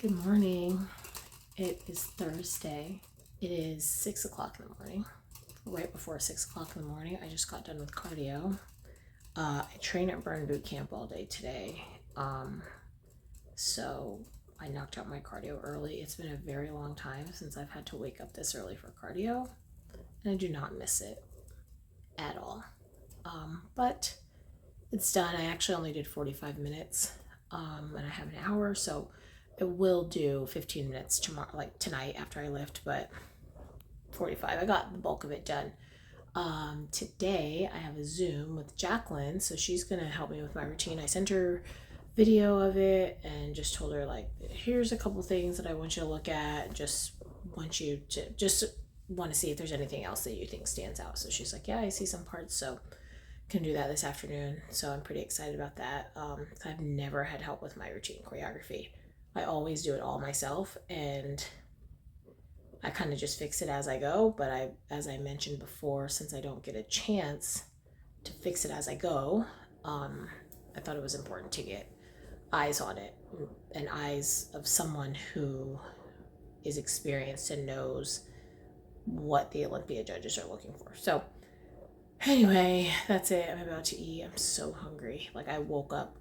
Good morning. It is Thursday. It is 6 o'clock in the morning. Right before 6 o'clock in the morning, I just got done with cardio. I train at Burn Boot Camp all day today. So I knocked out my cardio early. It's been a very long time since I've had to wake up this early for cardio, and I do not miss it at all. But it's done. I actually only did 45 minutes, and I have an hour, so I will do 15 minutes tomorrow, like tonight after I lift, but 45. I got the bulk of it done. Today I have a Zoom with Jacqueline, so she's gonna help me with my routine. I sent her video of it and just told her, like, here's a couple things that I want you to look at. Just want to see if there's anything else that you think stands out. So she's like, yeah, I see some parts, so can do that this afternoon. So I'm pretty excited about that. I've never had help with my routine choreography. I always do it all myself, and I kind of just fix it as I go. But as I mentioned before, since I don't get a chance to fix it as I go, I thought it was important to get eyes on it, and eyes of someone who is experienced and knows what the Olympia judges are looking for. So anyway, that's it. I'm about to eat. I'm so hungry. Like, I woke up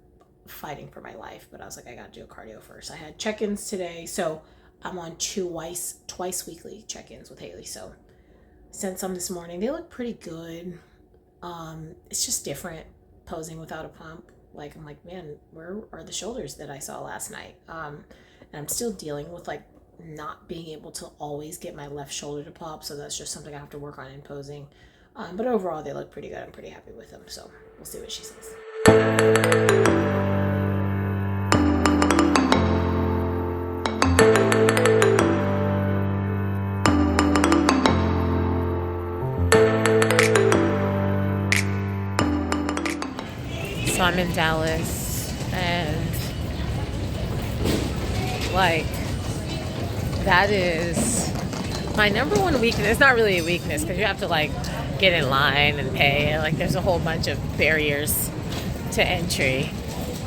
fighting for my life, but I was like, I gotta do a cardio first. I had check-ins today, so I'm on twice weekly check-ins with Haley. So I sent some this morning. They look pretty good. It's just different posing without a pump. Like, I'm like, man, where are the shoulders that I saw last night? And I'm still dealing with, like, not being able to always get my left shoulder to pop, so that's just something I have to work on in posing. But overall, they look pretty good. I'm pretty happy with them, so we'll see what she says. So I'm in Dallas, and like, that is my number one weakness. It's not really a weakness because you have to, like, get in line and pay. Like, there's a whole bunch of barriers to entry.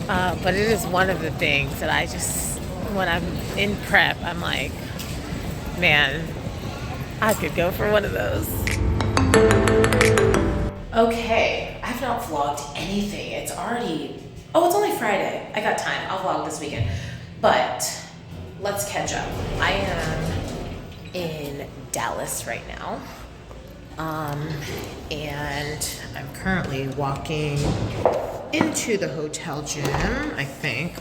But it is one of the things that I just, when I'm in prep, I'm like, man, I could go for one of those. Okay, I've not vlogged anything. It's only Friday. I got time. I'll vlog this weekend. But let's catch up. I am in Dallas right now. And I'm currently walking into the hotel gym, I think.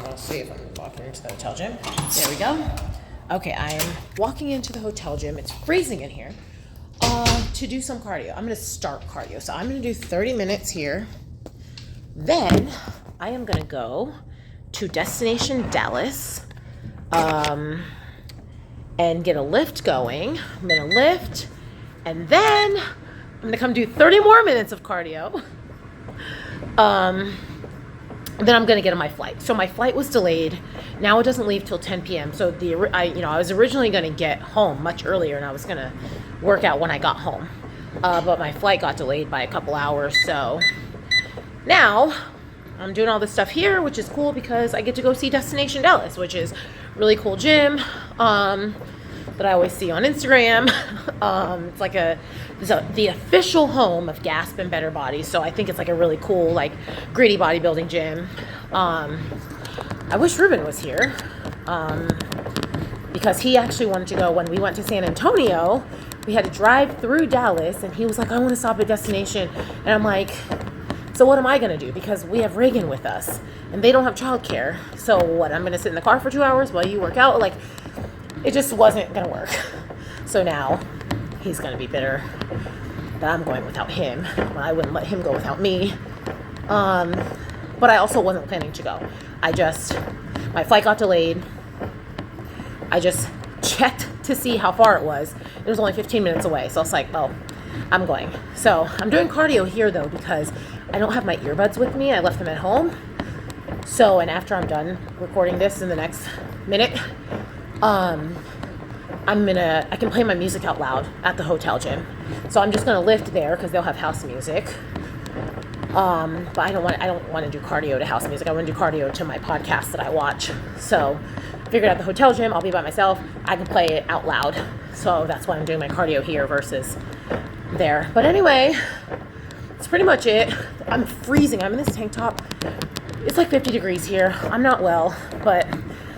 Let's see if I'm walking into the hotel gym. There we go. Okay, I am walking into the hotel gym. It's freezing in here. To do some cardio. I'm going to start cardio. So I'm going to do 30 minutes here. Then I am going to go to Destination Dallas and get a lift going. I'm going to lift, and then I'm going to come do 30 more minutes of cardio. Then I'm going to get on my flight. So my flight was delayed. Now it doesn't leave till 10 p.m. So I was originally going to get home much earlier, and I was going to work out when I got home. But my flight got delayed by a couple hours. So now I'm doing all this stuff here, which is cool because I get to go see Destination Dallas, which is really cool gym that I always see on Instagram. It's like the official home of Gasp and Better Body. So I think it's like a really cool, like, gritty bodybuilding gym. I wish Ruben was here because he actually wanted to go. When we went to San Antonio, we had to drive through Dallas, and he was like, I want to stop at Destination. And I'm like, so what am I going to do? Because we have Reagan with us, and they don't have childcare. So what, I'm going to sit in the car for 2 hours while you work out? Like, it just wasn't going to work. So now he's going to be bitter that I'm going without him. I wouldn't let him go without me. But I also wasn't planning to go. My flight got delayed. I just checked to see how far it was. It was only 15 minutes away. So I was like, well, I'm going. So I'm doing cardio here, though, because I don't have my earbuds with me. I left them at home. So, and after I'm done recording this in the next minute, I can play my music out loud at the hotel gym. So I'm just going to lift there because they'll have house music. But I don't want to do cardio to house music. I want to do cardio to my podcast that I watch. So figured out the hotel gym, I'll be by myself, I can play it out loud. So that's why I'm doing my cardio here versus there. But anyway, that's pretty much it. I'm freezing. I'm in this tank top. It's like 50 degrees here. I'm not well, but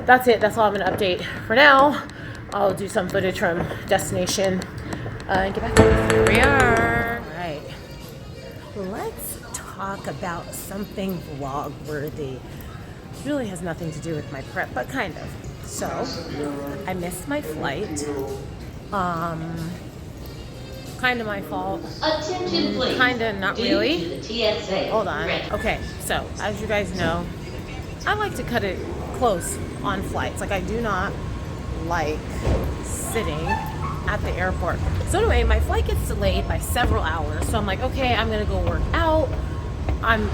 that's it. That's all I'm going to update for now. I'll do some footage from destination and get back to this. Here we are. All right. Let's talk about something vlog-worthy. It really has nothing to do with my prep, but kind of. So, I missed my flight. Kind of my fault. Attention, please. Kind of, not really. Due to the TSA. Hold on. Okay, so as you guys know, I like to cut it close on flights. Like, I do not like sitting at the airport. So anyway, my flight gets delayed by several hours. So I'm like, okay, I'm gonna go work out. I'm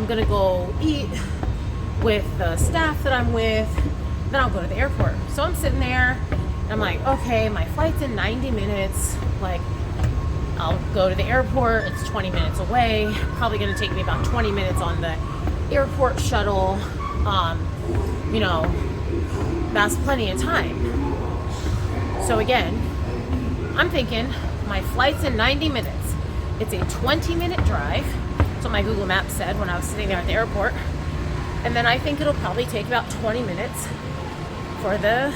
gonna go eat with the staff that I'm with. Then I'll go to the airport. So I'm sitting there, and I'm like, okay, my flight's in 90 minutes. Like, I'll go to the airport. It's 20 minutes away. Probably gonna take me about 20 minutes on the airport shuttle. That's plenty of time. So again, I'm thinking my flight's in 90 minutes. It's a 20-minute drive. That's what my Google Maps said when I was sitting there at the airport. And then I think it'll probably take about 20 minutes for the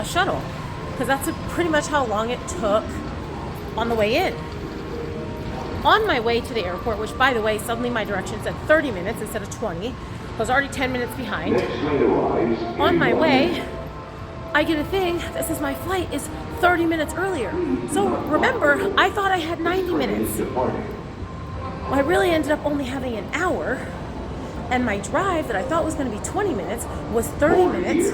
shuttle, because that's pretty much how long it took on the way in. On my way to the airport, which by the way, suddenly my direction said 30 minutes instead of 20. I was already 10 minutes behind. On my way, I get a thing that says my flight is 30 minutes earlier. So remember, I thought I had 90 minutes. Well, I really ended up only having an hour, and my drive that I thought was going to be 20 minutes was 30 minutes.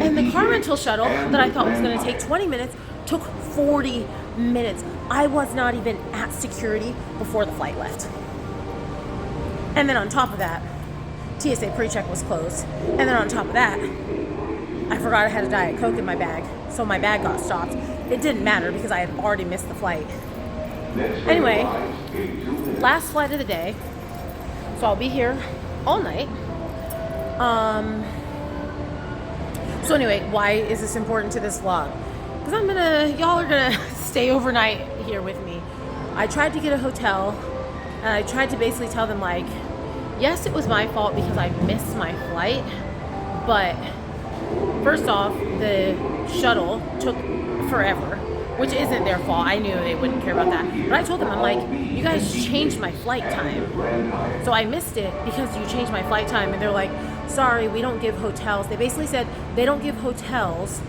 And the car rental shuttle that I thought was going to take 20 minutes took 40 minutes. I was not even at security before the flight left. And then on top of that, TSA pre-check was closed. And then on top of that, I forgot I had a Diet Coke in my bag. So my bag got stopped. It didn't matter because I had already missed the flight. Anyway, last flight of the day. So I'll be here all night. So anyway, why is this important to this vlog? Because y'all are gonna stay overnight here with me. I tried to get a hotel, and I tried to basically tell them, like, yes, it was my fault because I missed my flight, but first off, the shuttle took forever, which isn't their fault. I knew they wouldn't care about that. But I told them, I'm like, you guys changed my flight time. So I missed it because you changed my flight time. And they're like, sorry, we don't give hotels. They basically said they don't give hotels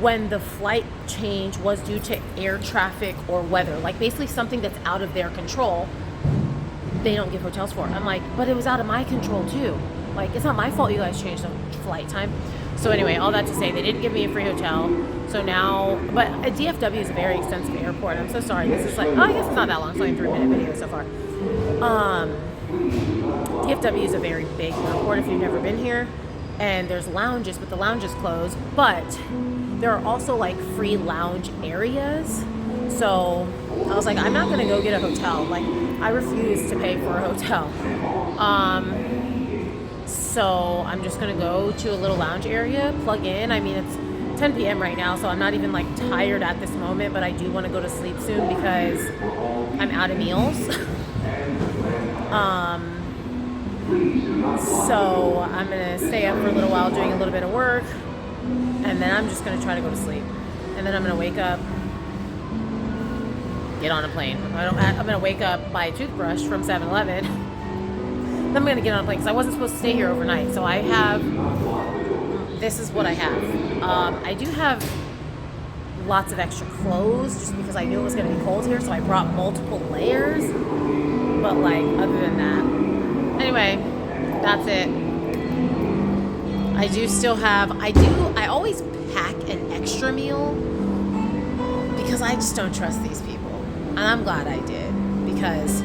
when the flight change was due to air traffic or weather. Like basically something that's out of their control, they don't give hotels for. I'm like, but it was out of my control too. Like, it's not my fault you guys changed the flight time. So anyway, all that to say, they didn't give me a free hotel. So now, but DFW is a very extensive airport. I'm so sorry. This is like, I guess it's not that long. It's only a 3-minute video so far. DFW is a very big airport if you've never been here. And there's lounges, but the lounge is closed. But there are also like free lounge areas. So I was like, I'm not gonna go get a hotel. Like, I refuse to pay for a hotel. So I'm just gonna go to a little lounge area, plug in. I mean, it's 10 p.m. right now, so I'm not even like tired at this moment, but I do want to go to sleep soon because I'm out of meals. So I'm gonna stay up for a little while doing a little bit of work, and then I'm just gonna try to go to sleep. And then I'm gonna wake up, get on a plane. I'm gonna wake up, buy a toothbrush from 7-Eleven. Then I'm gonna get on a plane because I wasn't supposed to stay here overnight. So I have, this is what I have. I do have lots of extra clothes just because I knew it was gonna be cold here. So I brought multiple layers. But like, other than that, anyway, that's it. I do still have, I always pack an extra meal because I just don't trust these people. And I'm glad I did because,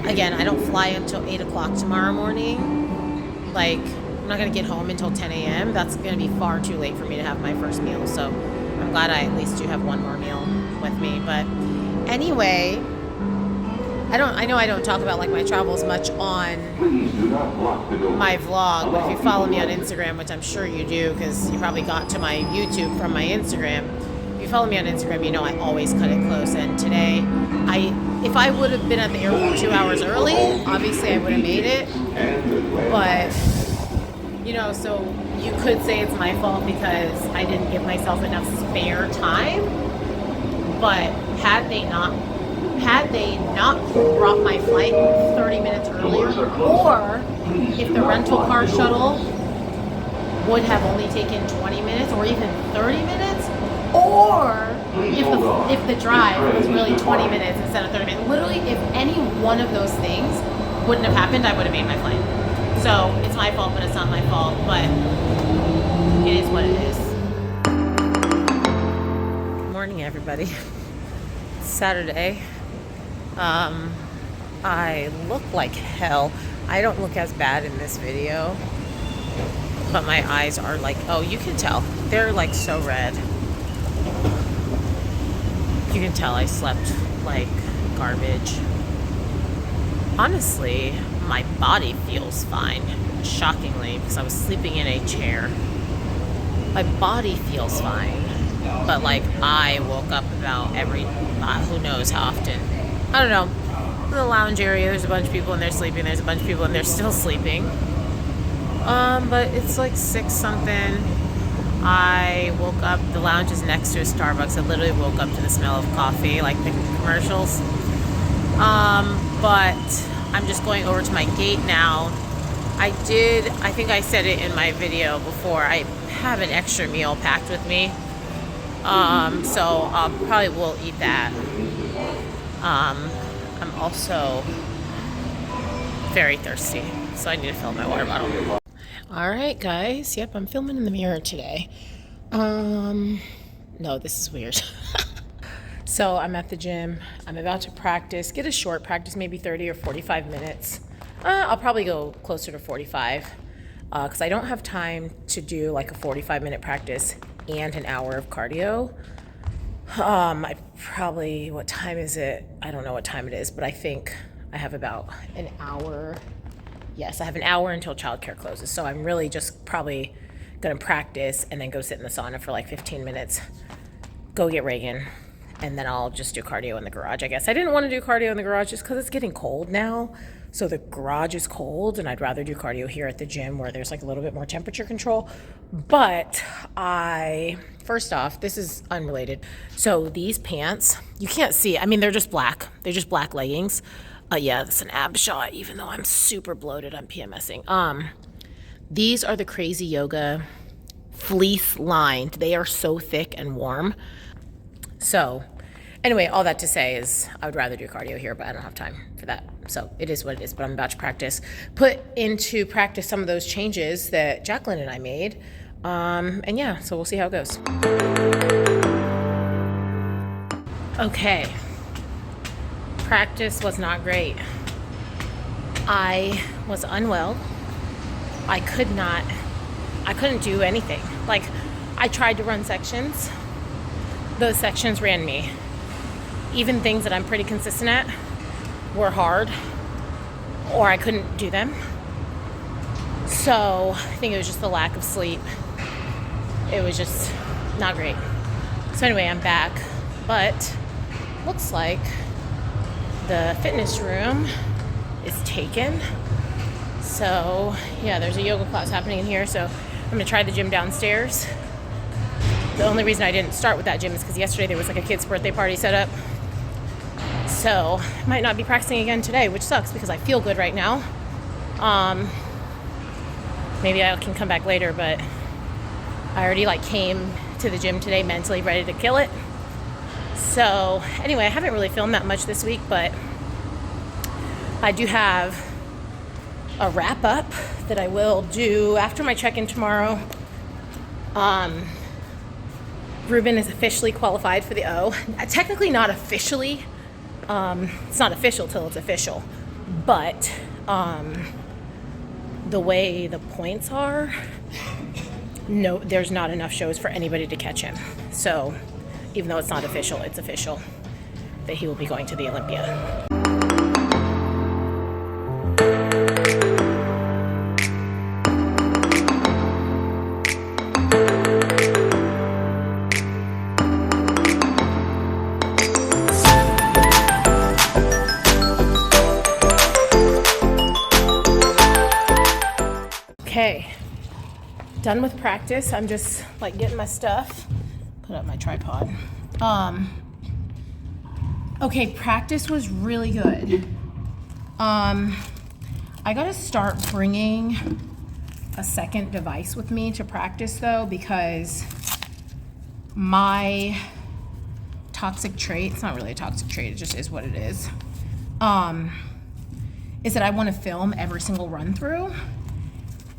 again, I don't fly until 8 o'clock tomorrow morning. Like, I'm not going to get home until 10 a.m. That's going to be far too late for me to have my first meal. So I'm glad I at least do have one more meal with me. But anyway, I know I don't talk about like my travels much on my vlog, but if you follow me on Instagram, which I'm sure you do because you probably got to my YouTube from my Instagram, if you follow me on Instagram, you know I always cut it close. And today, if I would have been at the airport 2 hours early, obviously I would have made it. But, you know, so you could say it's my fault because I didn't give myself enough spare time. But had they not brought my flight 30 minutes earlier, or if the rental car shuttle would have only taken 20 minutes or even 30 minutes, or if the drive was really 20 minutes instead of 30 minutes, literally if any one of those things wouldn't have happened, I would have made my flight. So it's my fault, but it's not my fault, but it is what it is. Good morning, everybody. It's Saturday. I look like hell. I don't look as bad in this video, but my eyes are like, oh, you can tell. They're like so red. You can tell I slept like garbage. Honestly, my body feels fine, shockingly, because I was sleeping in a chair. My body feels fine, but like I woke up about who knows how often. I don't know. In the lounge area, there's a bunch of people and they're sleeping. There's a bunch of people and they're still sleeping. But it's like 6 something. I woke up. The lounge is next to a Starbucks. I literally woke up to the smell of coffee, like the commercials. But I'm just going over to my gate now. I think I said it in my video before. I have an extra meal packed with me. So I probably will eat that. I'm also very thirsty, so I need to fill my water bottle. All right, guys. Yep, I'm filming in the mirror today. No, this is weird. So I'm at the gym. I'm about to practice, get a short practice, maybe 30 or 45 minutes. I'll probably go closer to 45 because I don't have time to do like a 45-minute practice and an hour of cardio. I probably, what time is it? I don't know what time it is, but I think I have about an hour. Yes, I have an hour until childcare closes. So I'm really just probably gonna practice and then go sit in the sauna for like 15 minutes, go get Reagan, and then I'll just do cardio in the garage, I guess. I didn't want to do cardio in the garage just because it's getting cold now. So the garage is cold and I'd rather do cardio here at the gym where there's like a little bit more temperature control. But first off, this is unrelated. So these pants, you can't see, I mean, they're just black. They're just black leggings. Yeah, that's an ab shot, even though I'm super bloated, I'm PMSing. These are the CrzYoga fleece lined. They are so thick and warm. So anyway, all that to say is I would rather do cardio here, but I don't have time for that. So it is what it is, but I'm about to put into practice some of those changes that Jacqueline and I made. And yeah, so we'll see how it goes. Okay. Practice was not great. I was unwell. I couldn't do anything. Like, I tried to run sections. Those sections ran me. Even things that I'm pretty consistent at were hard, or I couldn't do them. So I think it was just the lack of sleep. It was just not great. So anyway, I'm back, but looks like the fitness room is taken. So yeah, there's a yoga class happening in here. So I'm gonna try the gym downstairs. The only reason I didn't start with that gym is because yesterday there was like a kid's birthday party set up. So I might not be practicing again today, which sucks because I feel good right now. Maybe I can come back later, but I already like came to the gym today mentally ready to kill it. So anyway, I haven't really filmed that much this week, but I do have a wrap up that I will do after my check-in tomorrow. Ruben is officially qualified for the O. Technically not officially. It's not official till it's official. But the way the points are, no, there's not enough shows for anybody to catch him. So even though it's not official, it's official that he will be going to the Olympia. done with practice. I'm just like getting my stuff. Put up my tripod. Okay, practice was really good. I gotta start bringing a second device with me to practice though, because my toxic trait, it's not really a toxic trait, it just is what it is that I want to film every single run through,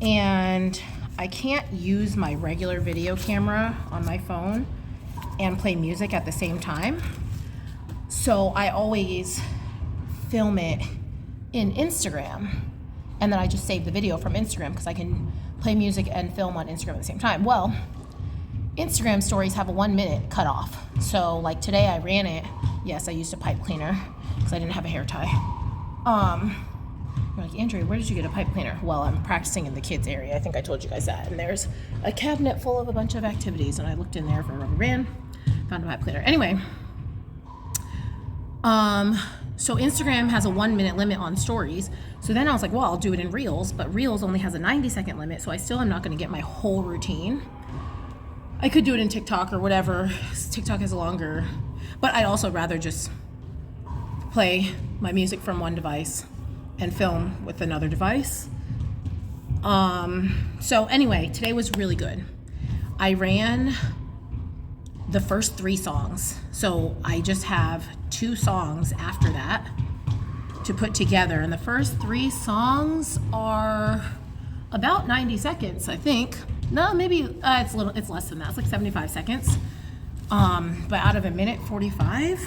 and I can't use my regular video camera on my phone and play music at the same time. So I always film it in Instagram, and then I just save the video from Instagram because I can play music and film on Instagram at the same time. Well, Instagram stories have a 1 minute cutoff. So like today I ran it. Yes, I used a pipe cleaner because I didn't have a hair tie. You're like, Andrea, where did you get a pipe cleaner? Well, I'm practicing in the kids area. I think I told you guys that. And there's a cabinet full of a bunch of activities, and I looked in there for a rubber band, found a pipe cleaner. Anyway, so Instagram has a 1 minute limit on stories. So then I was like, well, I'll do it in Reels, but Reels only has a 90-second limit, so I still am not going to get my whole routine. I could do it in TikTok or whatever. TikTok has a longer, but I'd also rather just play my music from one device and film with another device. So anyway, today was really good. I ran the first 3 songs. So I just have 2 songs after that to put together. And the first 3 songs are about 90 seconds, I think. No, maybe it's less than that. It's like 75 seconds. But out of a minute 45,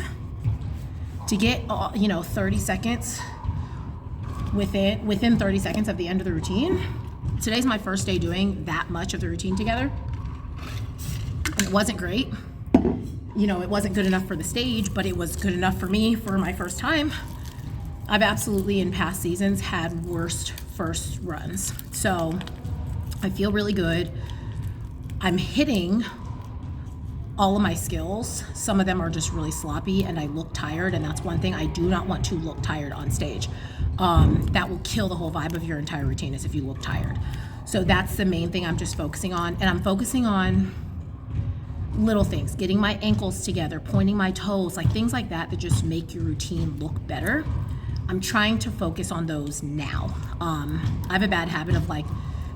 to get 30 seconds within 30 seconds of the end of the routine. Today's my first day doing that much of the routine together. And it wasn't great. It wasn't good enough for the stage, but it was good enough for me for my first time. I've absolutely in past seasons had worst first runs. So I feel really good. I'm hitting all of my skills. Some of them are just really sloppy and I look tired, and that's one thing. I do not want to look tired on stage. That will kill the whole vibe of your entire routine, is if you look tired. So that's the main thing I'm just focusing on. And I'm focusing on little things, getting my ankles together, pointing my toes, like things like that just make your routine look better. I'm trying to focus on those now. I have a bad habit of like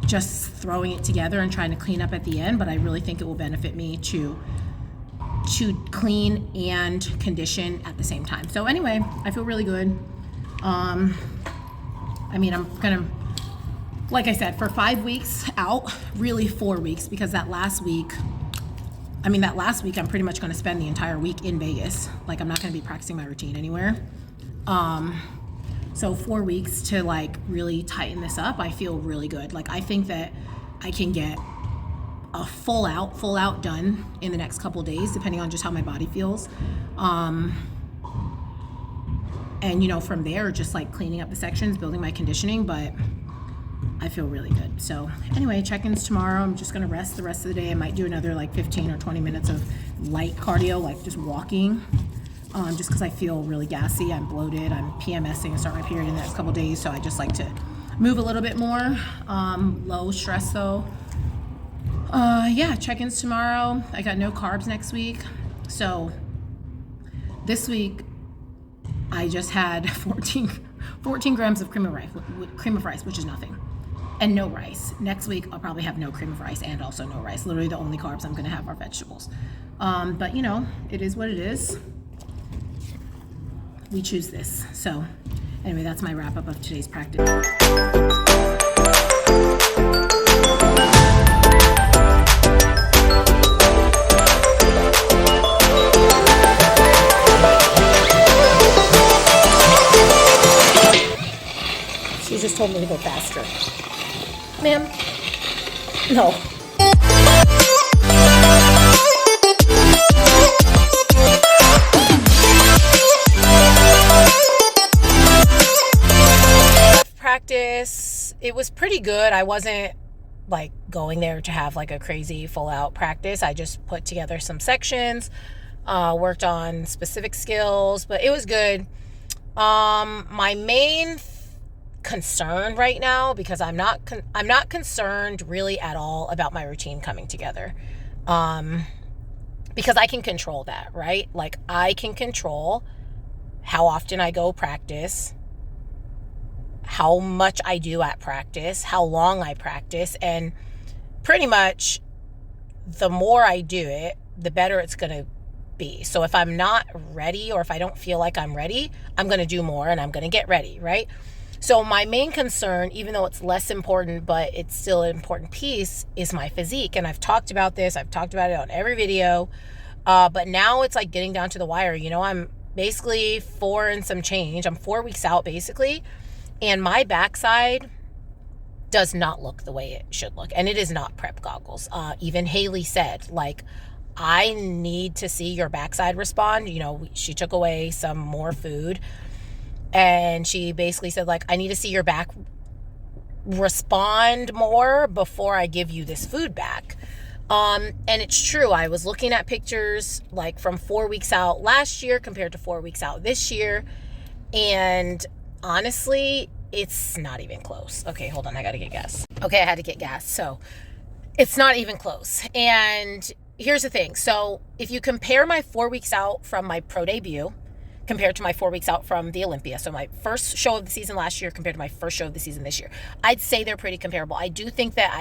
just throwing it together and trying to clean up at the end, but I really think it will benefit me to clean and condition at the same time. So anyway, I feel really good. I'm gonna, like I said, for 5 weeks out, really 4 weeks, because that last week I'm pretty much gonna spend the entire week in Vegas. Like, I'm not gonna be practicing my routine anywhere. So 4 weeks to like really tighten this up. I feel really good. Like, I think that I can get a full out done in the next couple days, depending on just how my body feels. And from there, just like cleaning up the sections, building my conditioning, but I feel really good. So anyway, check-ins tomorrow. I'm just gonna rest the rest of the day. I might do another like 15 or 20 minutes of light cardio, like just walking, just because I feel really gassy. I'm bloated. I'm PMSing and start my period in the next couple days, so I just like to move a little bit more. Low stress though. Yeah, check-ins tomorrow. I got no carbs next week. So this week I just had 14 grams of cream of rice, which is nothing, and no rice. Next week I'll probably have no cream of rice and also no rice. Literally the only carbs I'm gonna have are vegetables. But it is what it is. We choose this. So anyway, that's my wrap up of today's practice. She just told me to go faster. Ma'am? No. Practice, it was pretty good. I wasn't like going there to have like a crazy full out practice. I just put together some sections, worked on specific skills, but it was good. My main concerned right now because I'm not concerned really at all about my routine coming together. Because I can control that, right? Like, I can control how often I go practice, how much I do at practice, how long I practice, and pretty much the more I do it, the better it's going to be. So if I'm not ready, or if I don't feel like I'm ready, I'm going to do more and I'm going to get ready, right? So my main concern, even though it's less important, but it's still an important piece, is my physique. And I've talked about this. I've talked about it on every video. But now it's like getting down to the wire. You know, I'm basically 4 and some change. I'm 4 weeks out basically. And my backside does not look the way it should look. And it is not prep goggles. Even Haley said, like, I need to see your backside respond. You know, she took away some more food. And she basically said, like, I need to see your back respond more before I give you this food back. And it's true. I was looking at pictures like from 4 weeks out last year compared to 4 weeks out this year. And honestly, it's not even close. Okay, hold on. I got to get gas. Okay, I had to get gas. So it's not even close. And here's the thing. So if you compare my 4 weeks out from my pro debut compared to my 4 weeks out from the Olympia, so my first show of the season last year compared to my first show of the season this year, I'd say they're pretty comparable. I do think that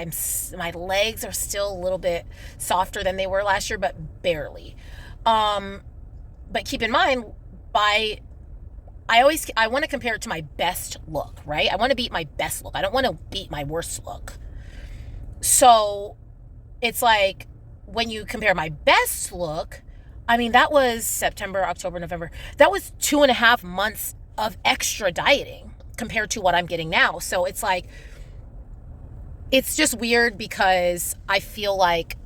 my legs are still a little bit softer than they were last year, but barely. But keep in mind, I want to compare it to my best look, right? I want to beat my best look. I don't want to beat my worst look. So it's like, when you compare my best look, I mean, that was September, October, November. That was 2.5 months of extra dieting compared to what I'm getting now. So it's like, it's just weird because I feel like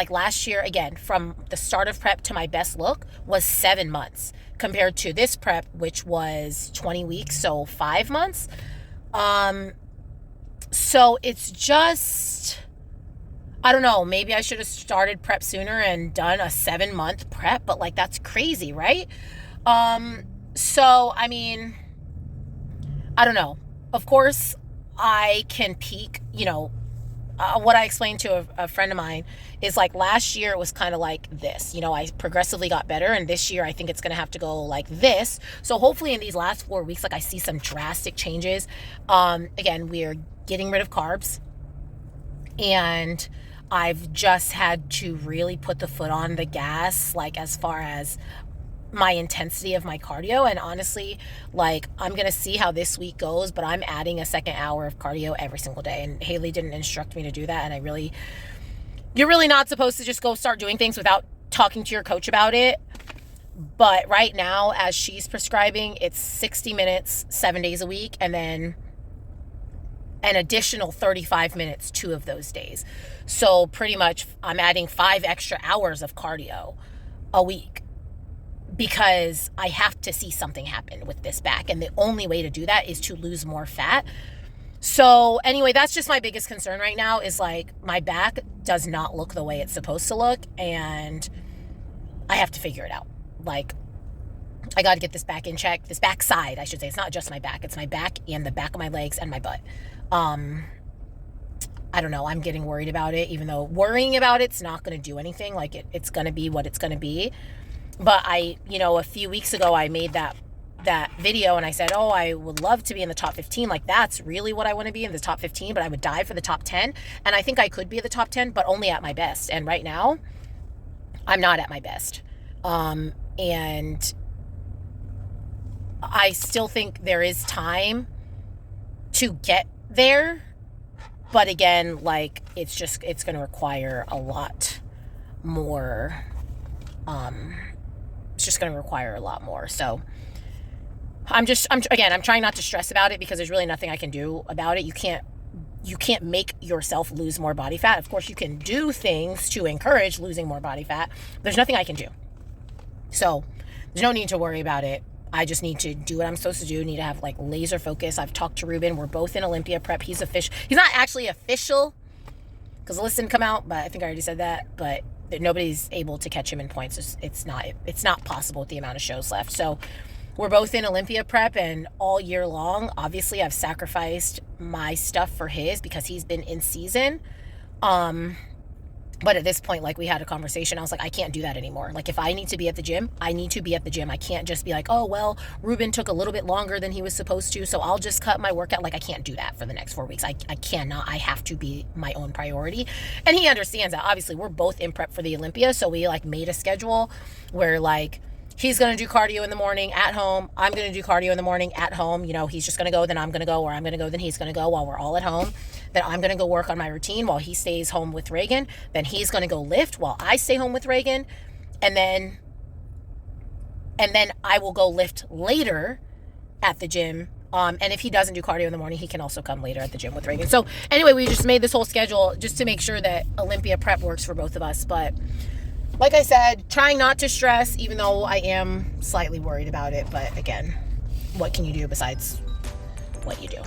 last year, again, from the start of prep to my best look was 7 months compared to this prep, which was 20 weeks. So 5 months. So it's just, I don't know, maybe I should have started prep sooner and done a 7-month prep, but like, that's crazy, right? So, I mean, I don't know. Of course, I can peak, you know, what I explained to a friend of mine is like last year it was kind of like this, you know, I progressively got better, and this year I think it's going to have to go like this. So hopefully in these last 4 weeks, like, I see some drastic changes. Again, we're getting rid of carbs, and I've just had to really put the foot on the gas, like, as far as my intensity of my cardio. And honestly, like, I'm going to see how this week goes, but I'm adding a second hour of cardio every single day. And Haley didn't instruct me to do that. And you're really not supposed to just go start doing things without talking to your coach about it. But right now, as she's prescribing, it's 60 minutes, 7 days a week. And then an additional 35 minutes 2 of those days. So pretty much I'm adding 5 extra hours of cardio a week because I have to see something happen with this back. And the only way to do that is to lose more fat. So anyway, that's just my biggest concern right now, is like, my back does not look the way it's supposed to look, and I have to figure it out. Like, I got to get this back in check, this backside, I should say. It's not just my back. It's my back and the back of my legs and my butt. I don't know. I'm getting worried about it, even though worrying about it's not going to do anything. Like, it's going to be what it's going to be. But a few weeks ago, I made that video and I said, oh, I would love to be in the top 15. Like, that's really what I want to be, in the top 15, but I would die for the top 10. And I think I could be at the top 10, but only at my best. And right now, I'm not at my best. And I still think there is time to get there. But again, like, it's going to require a lot more. It's just going to require a lot more. So I'm trying not to stress about it, because there's really nothing I can do about it. You can't make yourself lose more body fat. Of course, you can do things to encourage losing more body fat. There's nothing I can do. So there's no need to worry about it. I just need to do what I'm supposed to do. Need to have like laser focus. I've talked to Ruben. We're both in Olympia prep. He's official. He's not actually official because the list didn't come out, but I think I already said that. But nobody's able to catch him in points. It's not possible with the amount of shows left. So we're both in Olympia prep, and all year long, obviously I've sacrificed my stuff for his because he's been in season. But at this point, like, we had a conversation. I was like, I can't do that anymore. Like, if I need to be at the gym, I need to be at the gym. I can't just be like, oh, well, Ruben took a little bit longer than he was supposed to, so I'll just cut my workout. Like, I can't do that for the next 4 weeks. I cannot. I have to be my own priority. And he understands that. Obviously, we're both in prep for the Olympia, so we, like, made a schedule where, like, he's going to do cardio in the morning at home. I'm going to do cardio in the morning at home. You know, he's just going to go, then I'm going to go, or I'm going to go, then he's going to go while we're all at home. Then I'm going to go work on my routine while he stays home with Reagan. Then he's going to go lift while I stay home with Reagan. And then I will go lift later at the gym. And if he doesn't do cardio in the morning, he can also come later at the gym with Reagan. So anyway, we just made this whole schedule just to make sure that Olympia prep works for both of us. But like I said, trying not to stress, even though I am slightly worried about it. But again, what can you do besides what you do?